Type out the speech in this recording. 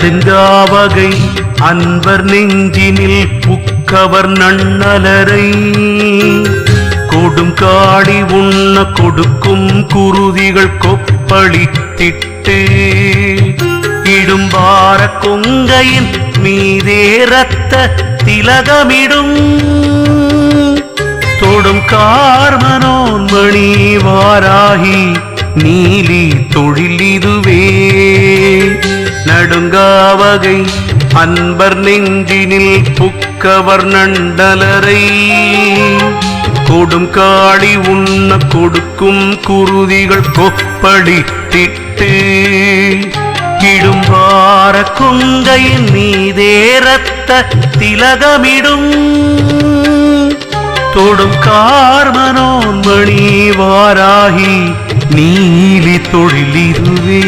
நடுங்காவகை அன்பர் நெஞ்சினில் புக்கவர் நன்னலரை கொடுங்காடி உண்ண கொடுக்கும் குருதிகள் கொப்பளித்திட்டு இடும்பார கொங்கையின் மீதே ரத்த திலகமிடும் தொடும் கார்மனோன்மணி வாராகி நீலி தொழில் இதுவே நடுங்காவகை அன்பர் நெஞ்சினில் புக்கவர் நண்டலரை கொடுங்காடி உண்ண கொடுக்கும் குருதிகள் கொப்பளித்திட்டு இடும்பார கொங்கையின் மீதே ரத்த திலகமிடும் தொடும் கார்மனோன்மணி வாராகி நீலி தொழில் இதுவே.